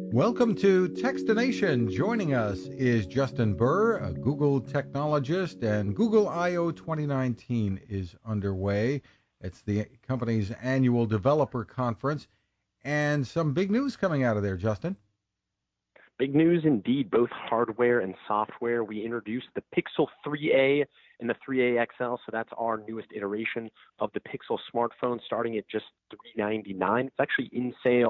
Welcome to Techstination. Joining us is Justin Burr, a Google technologist, and Google I/O 2019 is underway. It's the company's annual developer conference, and some big news coming out of there, Justin. Big news indeed, both hardware and software. We introduced the Pixel 3a and the 3a XL, so that's our newest iteration of the Pixel smartphone, starting at just $399. It's actually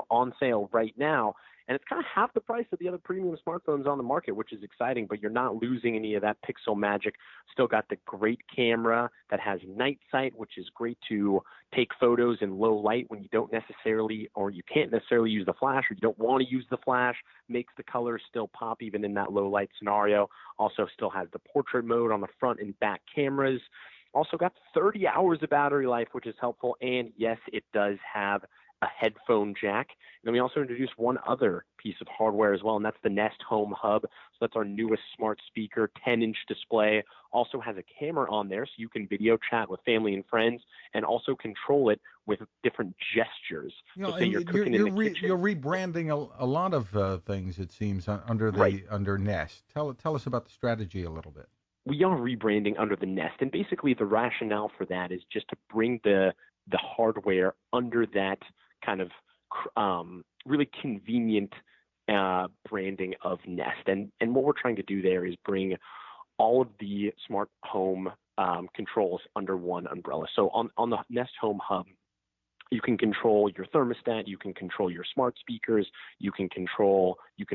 on sale right now, and it's kind of half the price of the other premium smartphones on the market, which is exciting, but you're not losing any of that Pixel magic. Still got the great camera that has night sight, which is great to take photos in low light when you don't necessarily, or you can't necessarily use the flash, or you don't want to use the flash. Makes the colors still pop even in that low light scenario. Also still has the portrait mode on the front and back cameras. Also got 30 hours of battery life, which is helpful. And yes, it does have a headphone jack. And then we also introduced one other piece of hardware as well, and that's the Nest Home Hub. So that's our newest smart speaker, 10-inch display. Also has a camera on there, so you can video chat with family and friends, and also control it with different gestures. You know, So say and you're cooking in the kitchen. you're rebranding a lot of things, it seems, Right. under Nest. Tell us about the strategy a little bit. We are rebranding under the Nest, and basically the rationale for that is just to bring the hardware under that kind of really convenient branding of Nest. And what we're trying to do there is bring all of the smart home controls under one umbrella. So on the Nest Home Hub, you can control your thermostat, you can control your smart speakers, you can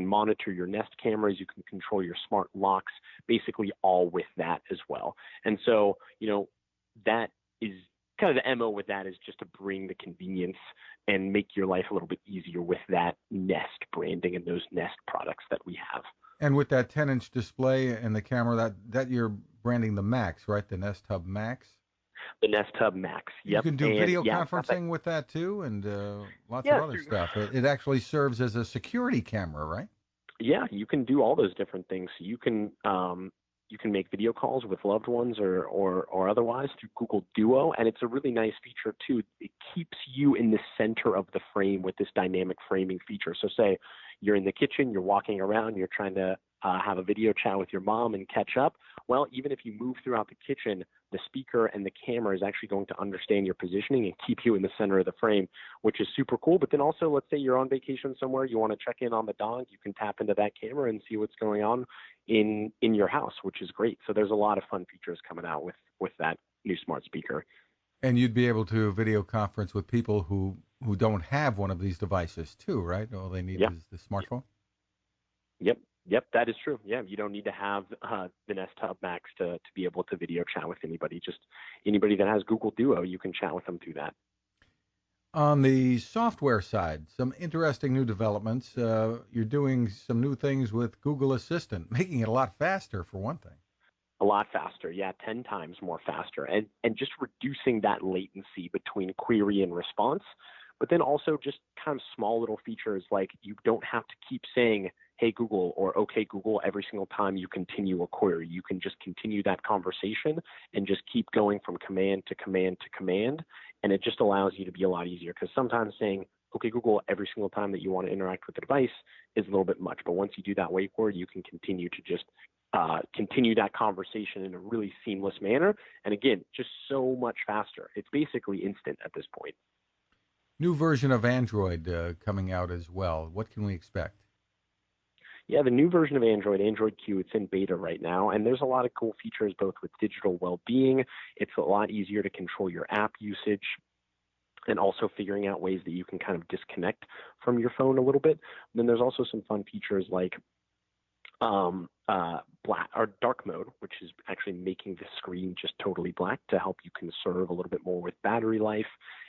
monitor your Nest cameras, you can control your smart locks, basically all with that as well. And so, that is kind of the MO with that, is just to bring the convenience and make your life a little bit easier with that Nest branding and those Nest products that we have. And with that 10-inch display and the camera, that you're branding the Max, right? The Nest Hub Max. The Nest Hub Max. You Yep. can do And video yeah, conferencing with that too, and lots of yeah, other stuff. It actually serves as a security camera, right? yeah, you can do all those different things. You can make video calls with loved ones or otherwise through Google Duo, and it's a really nice feature too. It keeps you in the center of the frame with this dynamic framing feature. So say you're in the kitchen, you're walking around, you're trying to have a video chat with your mom and catch up. Well, even if you move throughout the kitchen, the speaker and the camera is actually going to understand your positioning and keep you in the center of the frame, which is super cool. But then also, let's say you're on vacation somewhere, you want to check in on the dog, you can tap into that camera and see what's going on in your house, which is great. So there's a lot of fun features coming out with that new smart speaker. And you'd be able to video conference with people who don't have one of these devices too, right? All they need Yeah. is the smartphone. Yep, that is true. Yeah, you don't need to have the Nest Hub Max to be able to video chat with anybody. Just anybody that has Google Duo, you can chat with them through that. On the software side, some interesting new developments. You're doing some new things with Google Assistant, making it a lot faster for one thing. A lot faster, yeah, 10 times more faster, and just reducing that latency between query and response. But then also just kind of small little features like you don't have to keep saying, hey Google or okay Google every single time you continue a query. You can just continue that conversation and just keep going from command to command to command. And it just allows you to be a lot easier, because sometimes saying, okay Google every single time that you want to interact with the device is a little bit much. But once you do that wait word, you can continue to just continue that conversation in a really seamless manner. And again, just so much faster. It's basically instant at this point. New version of Android coming out as well. What can we expect? Yeah, the new version of Android Q, it's in beta right now, and there's a lot of cool features both with digital well-being. It's a lot easier to control your app usage, and also figuring out ways that you can kind of disconnect from your phone a little bit. And then there's also some fun features like black or dark mode, which is actually making the screen just totally black to help you conserve a little bit more with battery life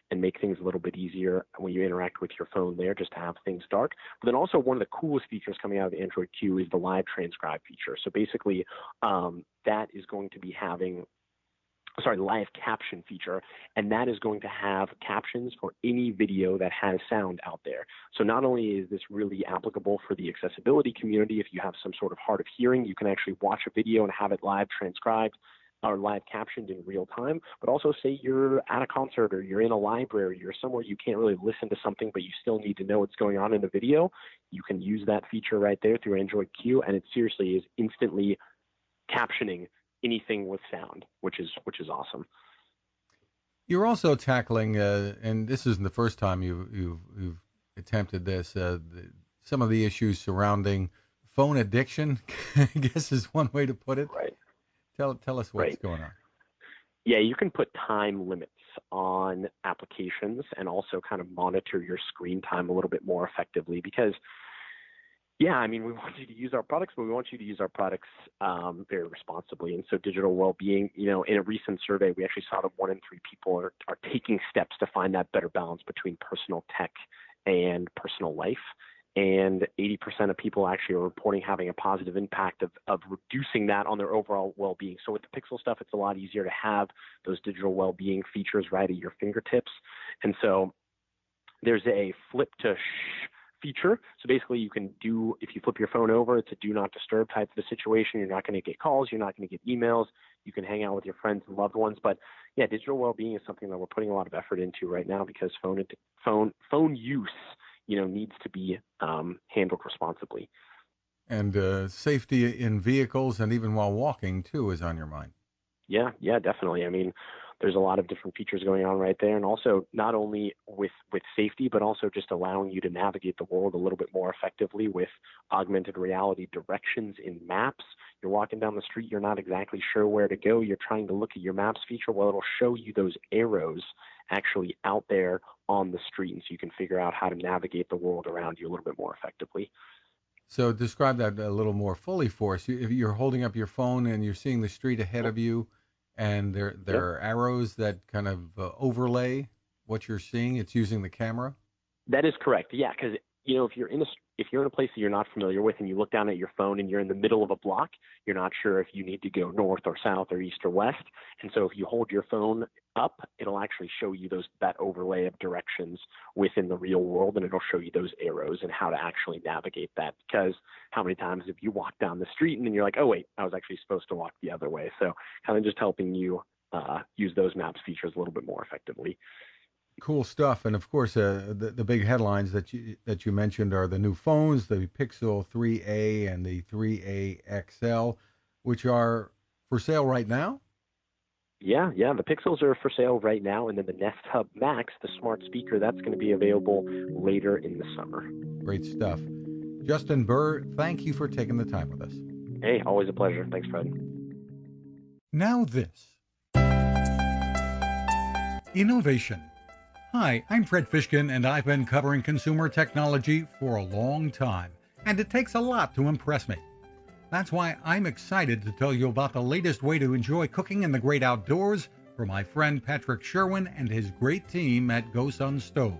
and make things a little bit easier when you interact with your phone there, just to have things dark. But then also one of the coolest features coming out of Android Q is the live transcribe feature. So basically that is going to be having live caption feature, and that is going to have captions for any video that has sound out there. So not only is this really applicable for the accessibility community, if you have some sort of hard of hearing, you can actually watch a video and have it live transcribed. are live captioned in real time, but also say you're at a concert or you're in a library, you're somewhere you can't really listen to something, but you still need to know what's going on in the video. You can use that feature right there through Android Q, and it seriously is instantly captioning anything with sound, which is awesome. You're also tackling, and this isn't the first time you've attempted this. Some of the issues surrounding phone addiction, I guess, is one way to put it. Right. Tell us what's going on. Yeah, you can put time limits on applications and also kind of monitor your screen time a little bit more effectively because, yeah, I mean, we want you to use our products, but we want you to use our products very responsibly. And so digital well-being, in a recent survey, we actually saw that 1 in 3 people are taking steps to find that better balance between personal tech and personal life. And 80% of people actually are reporting having a positive impact of reducing that on their overall well-being. So with the Pixel stuff, it's a lot easier to have those digital well-being features right at your fingertips. And so there's a flip to feature. So basically you can if you flip your phone over, it's a do not disturb type of a situation. You're not going to get calls. You're not going to get emails. You can hang out with your friends and loved ones. But yeah, digital well-being is something that we're putting a lot of effort into right now because phone use needs to be handled responsibly. And safety in vehicles and even while walking, too, is on your mind. Yeah, definitely. I mean, there's a lot of different features going on right there. And also not only with safety, but also just allowing you to navigate the world a little bit more effectively with augmented reality directions in maps. You're walking down the street, you're not exactly sure where to go. You're trying to look at your maps feature. Well, it'll show you those arrows actually out there on the street, and so you can figure out how to navigate the world around you a little bit more effectively. So describe that a little more fully for us. If you're holding up your phone and you're seeing the street ahead of you, and there are arrows that kind of overlay what you're seeing, it's using the camera? That is correct. Yeah, because if you're in a place that you're not familiar with and you look down at your phone and you're in the middle of a block, you're not sure if you need to go north or south or east or west. And so if you hold your phone up, it'll actually show you that overlay of directions within the real world, and it'll show you those arrows and how to actually navigate that. Because how many times have you walked down the street and then you're like, oh wait, I was actually supposed to walk the other way. So kind of just helping you use those maps features a little bit more effectively. Cool stuff. And of course, the big headlines that you mentioned are the new phones, the Pixel 3a and the 3a XL, which are for sale right now. Yeah, the Pixels are for sale right now, and then the Nest Hub Max, the smart speaker, that's going to be available later in the summer. Great stuff. Justin Burr, thank you for taking the time with us. Hey, always a pleasure. Thanks, Fred. Now this. Innovation. Hi, I'm Fred Fishkin, and I've been covering consumer technology for a long time, and it takes a lot to impress me. That's why I'm excited to tell you about the latest way to enjoy cooking in the great outdoors from my friend Patrick Sherwin and his great team at GoSun Stove.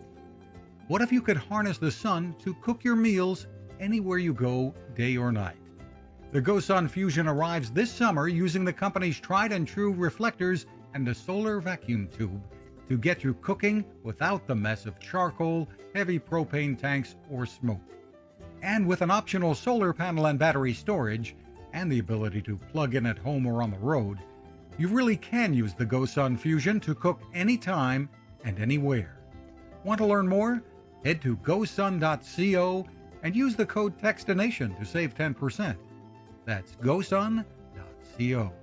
What if you could harness the sun to cook your meals anywhere you go, day or night? The GoSun Fusion arrives this summer using the company's tried and true reflectors and a solar vacuum tube to get you cooking without the mess of charcoal, heavy propane tanks, or smoke. And with an optional solar panel and battery storage, and the ability to plug in at home or on the road, you really can use the GoSun Fusion to cook anytime and anywhere. Want to learn more? Head to gosun.co and use the code Techstination to save 10%. That's gosun.co.